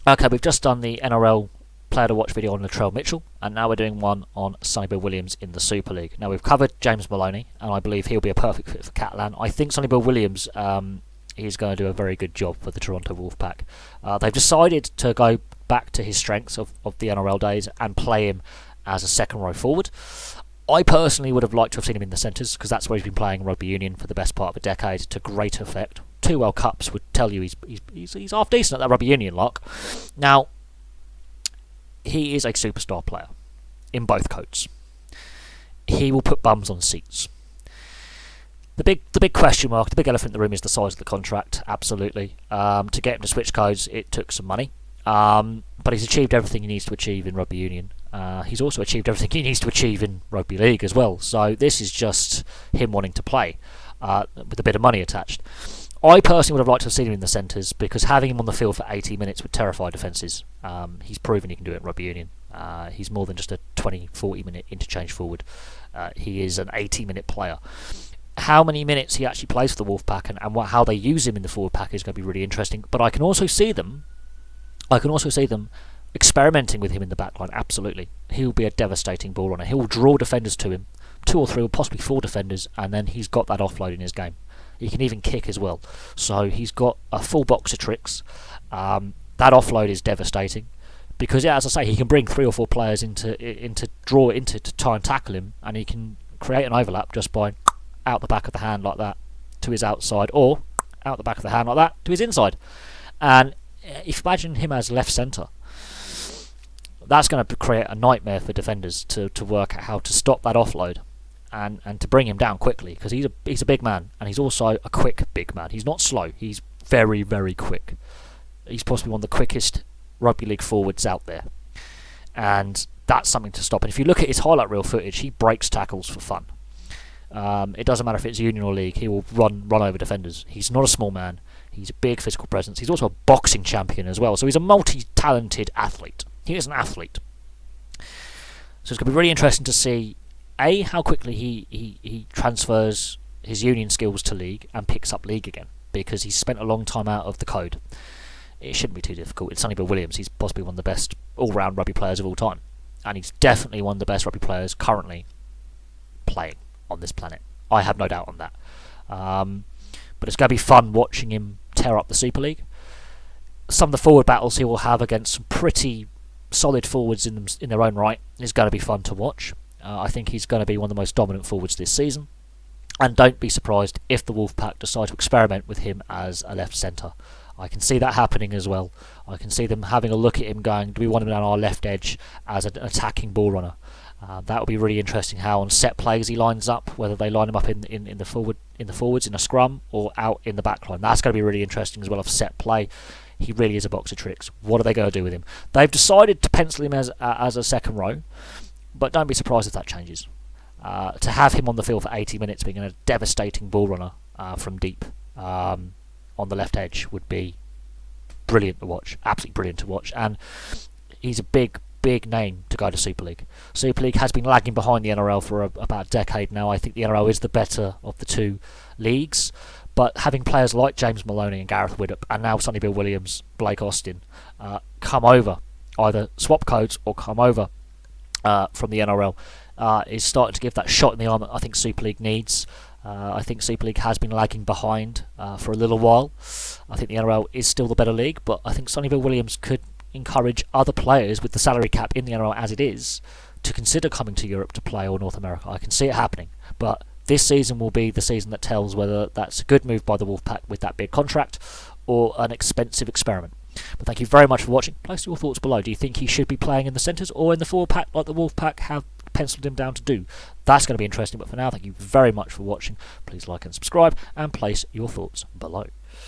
Okay, we've just done the NRL player to watch video on Latrell Mitchell, and now we're doing one on Sonny Bill Williams in the Super League. Now we've covered James Maloney, and I believe he'll be a perfect fit for Catalan. I think Sonny Bill Williams is going to do a very good job for the Toronto Wolfpack. They've decided to go back to his strengths of the NRL days and play him as a second row forward. I personally would have liked to have seen him in the centres, because that's where he's been playing rugby union for the best part of a decade to great effect. 2 World Cups would tell you he's half decent at that rugby union lock. Now, he is a superstar player in both coats. He will put bums on seats. The big question mark, the big elephant in the room is the size of the contract. Absolutely. To get him to switch codes, it took some money. But he's achieved everything he needs to achieve in rugby union. He's also achieved everything he needs to achieve in rugby league as well. So this is just him wanting to play with a bit of money attached. I personally would have liked to have seen him in the centres, because having him on the field for 80 minutes would terrify defences. He's proven he can do it in rugby union. He's more than just a 20-40 minute interchange forward. He is an 80-minute player. How many minutes he actually plays for the Wolfpack and how they use him in the forward pack is going to be really interesting. But I can also see them experimenting with him in the back line. Absolutely. He'll be a devastating ball runner. He'll draw defenders to him, 2 or 3 or possibly 4 defenders, and then he's got that offload in his game. He can even kick as well. So he's got a full box of tricks. That offload is devastating, because, yeah, as I say, he can bring 3 or 4 players into to try and tackle him, and he can create an overlap just by out the back of the hand like that to his outside, or out the back of the hand like that to his inside. And if you imagine him as left centre, that's going to create a nightmare for defenders to work out how to stop that offload and to bring him down quickly, because he's a big man, and he's also a quick big man. He's not slow. He's very, very quick. He's possibly one of the quickest rugby league forwards out there, and that's something to stop. And if you look at his highlight reel footage, he breaks tackles for fun. It doesn't matter if it's union or league. He will run over defenders. He's not a small man. He's a big physical presence. He's also a boxing champion as well. So he's a multi-talented athlete. He is an athlete. So it's going to be really interesting to see how quickly he transfers his union skills to league and picks up league again, because he's spent a long time out of the code. It shouldn't be too difficult. It's Sonny Bill Williams. He's possibly one of the best all-round rugby players of all time, and he's definitely one of the best rugby players currently playing on this planet. I have no doubt on that. But it's going to be fun watching him tear up the Super League. Some of the forward battles he will have against some pretty solid forwards in their own right is going to be fun to watch. I think he's going to be one of the most dominant forwards this season. And don't be surprised if the Wolfpack decide to experiment with him as a left centre. I can see that happening as well. I can see them having a look at him going, do we want him down our left edge as an attacking ball runner? That will be really interesting how on set plays he lines up, whether they line him up in the forwards in a scrum or out in the back line. That's going to be really interesting as well of set play. He really is a box of tricks. What are they going to do with him? They've decided to pencil him as a second row, but don't be surprised if that changes. To have him on the field for 80 minutes being a devastating ball runner from deep on the left edge would be brilliant to watch. Absolutely brilliant to watch. And he's a big name to go to Super League. Super League has been lagging behind the NRL for about a decade now. I think the NRL is the better of the 2 leagues. But having players like James Maloney and Gareth Widdop, and now Sonny Bill Williams, Blake Austin, come over, either swap codes or come over from the NRL, is starting to give that shot in the arm that I think Super League needs. I think Super League has been lagging behind for a little while. I think the NRL is still the better league, but I think Sonny Bill Williams could encourage other players with the salary cap in the NRL as it is to consider coming to Europe to play, or North America. I can see it happening, but this season will be the season that tells whether that's a good move by the Wolfpack with that big contract or an expensive experiment. But thank you very much for watching. Place your thoughts below. Do you think he should be playing in the centres or in the forward pack like the Wolfpack have penciled him down to do? That's going to be interesting, but for now, thank you very much for watching. Please like and subscribe and place your thoughts below.